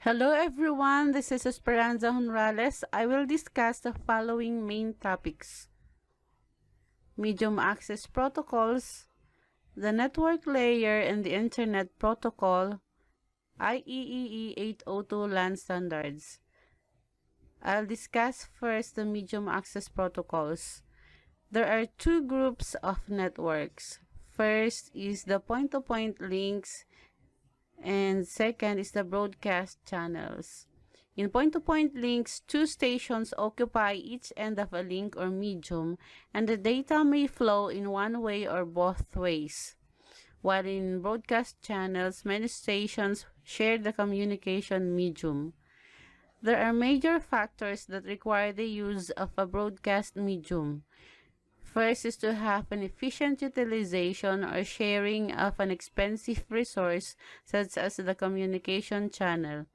Hello everyone, this is Esperanza Honrales. I will discuss the following main topics: medium access protocols, the network layer and the Internet Protocol, IEEE 802 LAN standards. I'll discuss first the medium access protocols. There are two groups of networks. First is the point-to-point links, and second is the broadcast channels. In point-to-point links, two stations occupy each end of a link or medium, and the data may flow in one way or both ways. While in broadcast channels, many stations share the communication medium. There are major factors that require the use of a broadcast medium. First is to have an efficient utilization or sharing of an expensive resource such as the communication channel.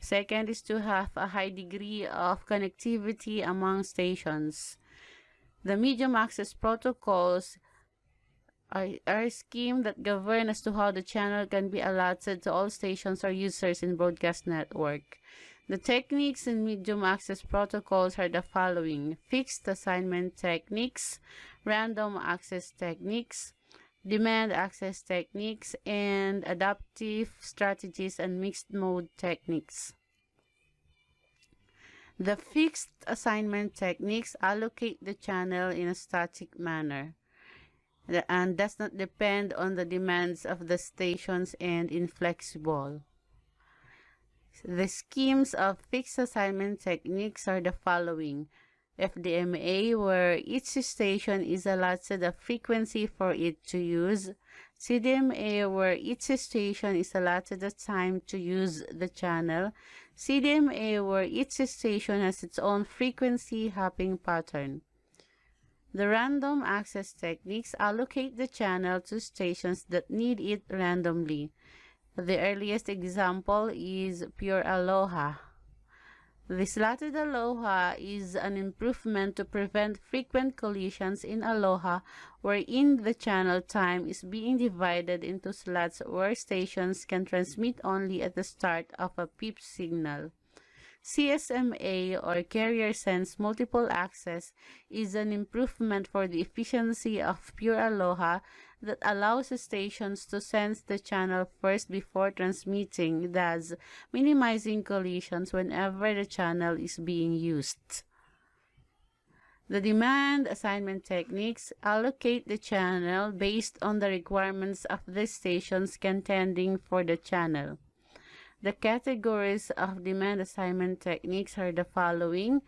Second is to have a high degree of connectivity among stations. The medium access protocols are a scheme that govern as to how the channel can be allotted to all stations or users in broadcast network. The techniques in medium access protocols are the following: fixed assignment techniques, random access techniques, demand access techniques, and adaptive strategies and mixed mode techniques. The fixed assignment techniques allocate the channel in a static manner and does not depend on the demands of the stations and inflexible. The schemes of fixed assignment techniques are the following: FDMA, where each station is allotted a frequency for it to use; CDMA, where each station is allotted a time to use the channel; CDMA, where each station has its own frequency hopping pattern. The random access techniques allocate the channel to stations that need it randomly. The earliest example is Pure Aloha. The slotted Aloha is an improvement to prevent frequent collisions in Aloha, wherein the channel time is being divided into slots where stations can transmit only at the start of a PIP signal. CSMA, or Carrier Sense Multiple Access, is an improvement for the efficiency of Pure Aloha that allows stations to sense the channel first before transmitting, thus minimizing collisions whenever the channel is being used. The demand assignment techniques allocate the channel based on the requirements of the stations contending for the channel. The categories of demand assignment techniques are the following.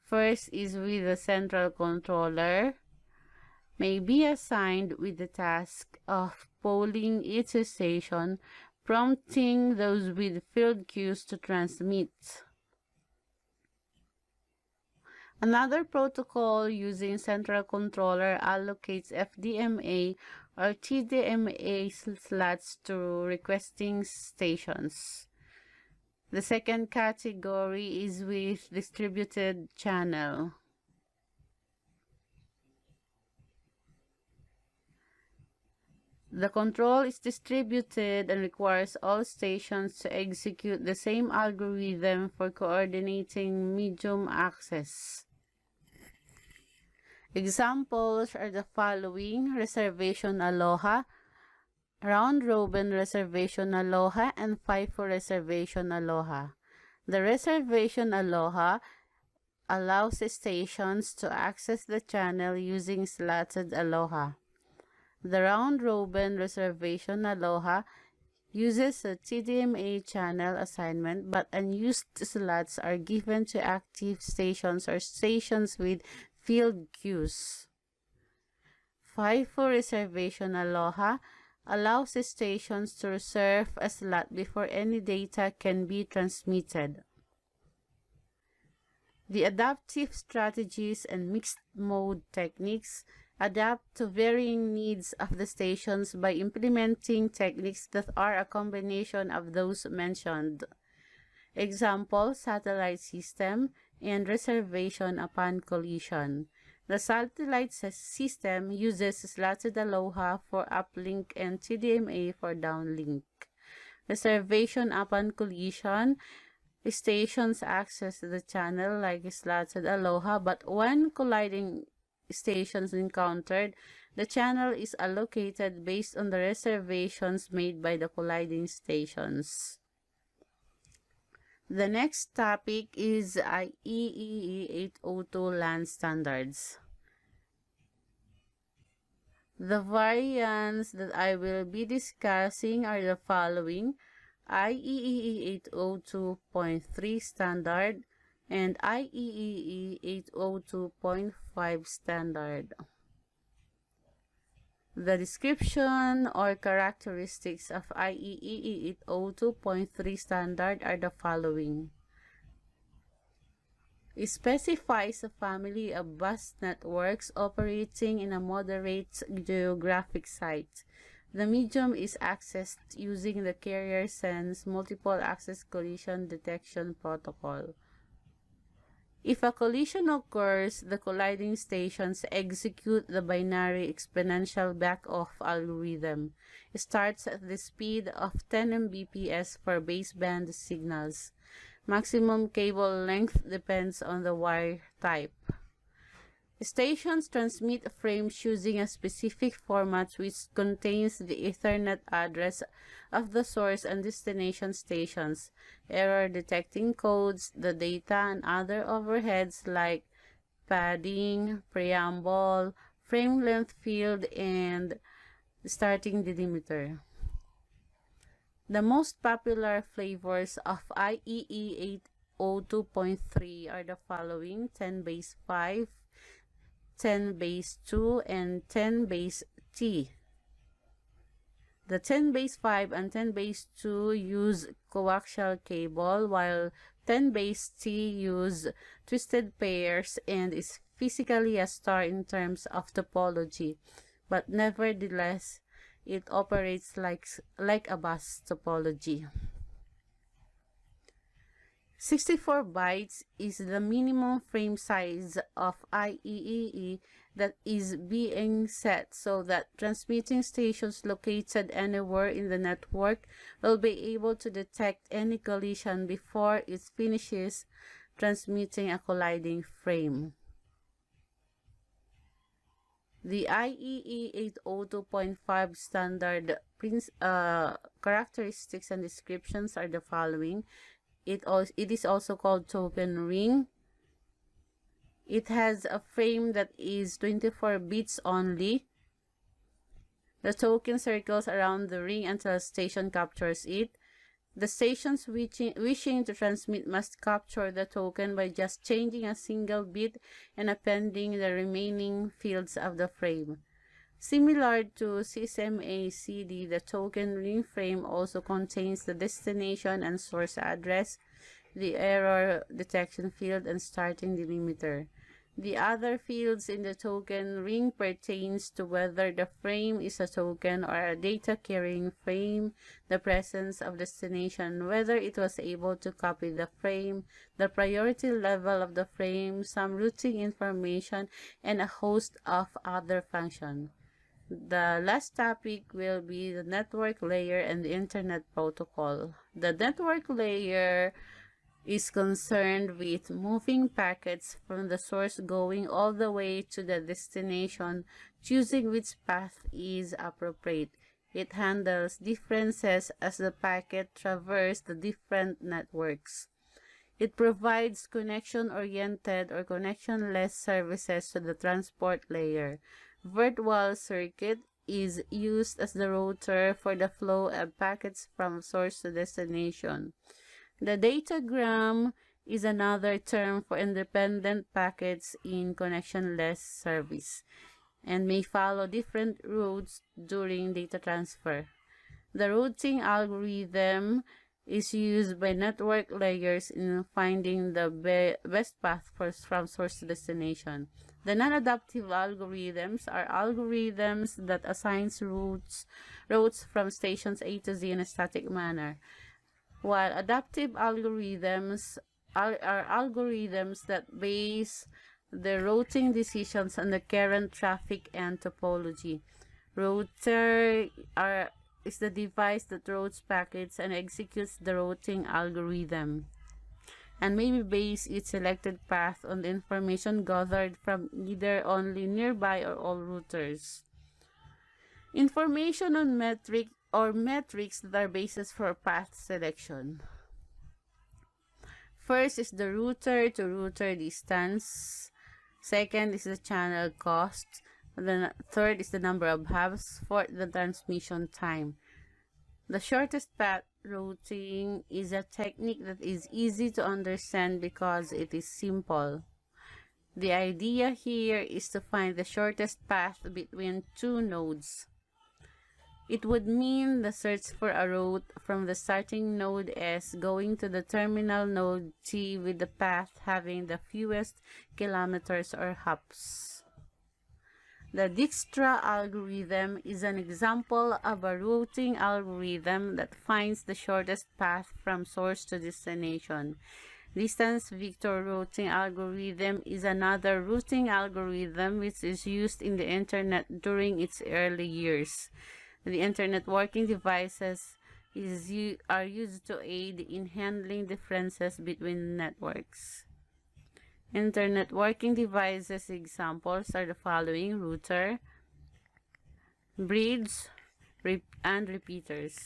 First is with the central controller, may be assigned with the task of polling each station, prompting those with field queues to transmit. Another protocol using central controller allocates FDMA or TDMA slots to requesting stations. The second category is with distributed channel. The control is distributed and requires all stations to execute the same algorithm for coordinating medium access. Examples are the following: Reservation Aloha, Round Robin Reservation Aloha, and FIFO Reservation Aloha. The Reservation Aloha allows stations to access the channel using slotted Aloha. The Round Robin Reservation Aloha uses a TDMA channel assignment, but unused slots are given to active stations or stations with field queues. FIFO Reservation Aloha allows stations to reserve a slot before any data can be transmitted. The adaptive strategies and mixed mode techniques adapt to varying needs of the stations by implementing techniques that are a combination of those mentioned. Example: satellite system and reservation upon collision. The satellite system uses slotted Aloha for uplink and TDMA for downlink. Reservation upon collision. Stations access the channel like slots at Aloha, but when colliding stations encountered, the channel is allocated based on the reservations made by the colliding stations. The next topic is IEEE 802 LAN standards. The variants that I will be discussing are the following: IEEE 802.3 standard and IEEE 802.5 standard. The description or characteristics of IEEE 802.3 standard are the following. It specifies a family of bus networks operating in a moderate geographic site. The medium is accessed using the Carrier Sense Multiple Access Collision Detection Protocol. If a collision occurs, the colliding stations execute the binary exponential back-off algorithm. It starts at the speed of 10 Mbps for baseband signals. Maximum cable length depends on the wire type. Stations transmit frames using a specific format which contains the Ethernet address of the source and destination stations, error detecting codes, the data, and other overheads like padding, preamble, frame length field, and starting delimiter. The most popular flavors of IEEE 802.3 are the following: 10 base 5, 10 base 2, and 10 base T. The 10 base 5 and 10 base 2 use coaxial cable, while 10 base T use twisted pairs and is physically a star in terms of topology, but nevertheless, it operates like a bus topology. 64 bytes is the minimum frame size of IEEE that is being set so that transmitting stations located anywhere in the network will be able to detect any collision before it finishes transmitting a colliding frame. The IEEE 802.5 standard characteristics and descriptions are the following. It is also called token ring. It has a frame that is 24 bits only. The token circles around the ring until a station captures it. The stations wishing to transmit must capture the token by just changing a single bit and appending the remaining fields of the frame. Similar to CSMA-CD, the token ring frame also contains the destination and source address, the error detection field, and starting delimiter. The other fields in the token ring pertains to whether the frame is a token or a data-carrying frame, the presence of destination, whether it was able to copy the frame, the priority level of the frame, some routing information, and a host of other functions. The last topic will be the network layer and the Internet protocol. The network layer is concerned with moving packets from the source going all the way to the destination, choosing which path is appropriate. It handles differences as the packet traverses the different networks. It provides connection-oriented or connection-less services to the transport layer. Virtual circuit is used as the router for the flow of packets from source to destination. The datagram is another term for independent packets in connectionless service and may follow different routes during data transfer. The routing algorithm is used by network layers in finding the best path from source to destination. The non-adaptive algorithms are algorithms that assigns routes from stations A to Z in a static manner, while adaptive algorithms are algorithms that base the routing decisions on the current traffic and topology. Routers are is the device that routes packets and executes the routing algorithm, and may base its selected path on the information gathered from either only nearby or all routers. Information on metrics that are basis for path selection. First is the router-to-router distance. Second is the channel cost. The third is the number of hops. Fourth, the transmission time. The shortest path routing is a technique that is easy to understand because it is simple. The idea here is to find the shortest path between two nodes. It would mean the search for a route from the starting node S going to the terminal node T with the path having the fewest kilometers or hops. The Dijkstra algorithm is an example of a routing algorithm that finds the shortest path from source to destination. Distance vector routing algorithm is another routing algorithm which is used in the Internet during its early years. The Internet working devices are used to aid in handling differences between networks. Internet working devices examples are the following: router, bridge, and repeaters.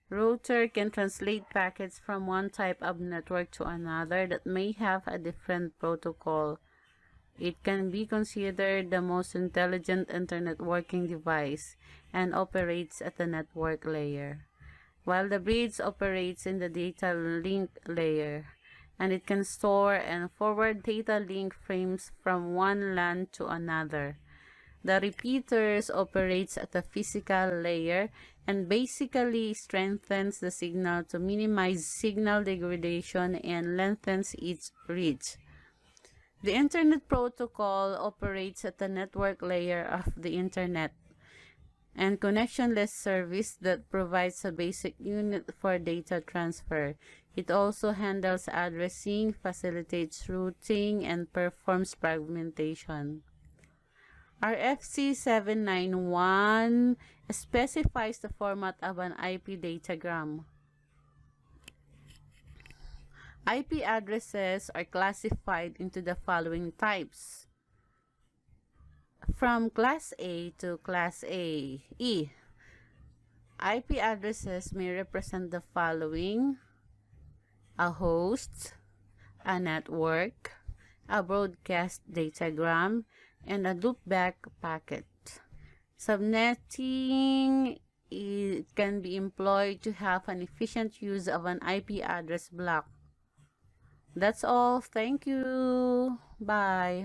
Router can translate packets from one type of network to another that may have a different protocol. It can be considered the most intelligent Internet working device and operates at the network layer, while the bridge operates in the data link layer, and it can store and forward data link frames from one LAN to another. The repeaters operates at the physical layer and basically strengthens the signal to minimize signal degradation and lengthens its reach. The Internet Protocol operates at the network layer of the Internet and connectionless service that provides a basic unit for data transfer. It also handles addressing, facilitates routing, and performs fragmentation. RFC 791 specifies the format of an IP datagram. IP addresses are classified into the following types. From Class A to Class A E. IP addresses may represent the following: a host, a network, a broadcast datagram, and a loopback packet. Subnetting can be employed to have an efficient use of an IP address block. That's all. Thank you. Bye.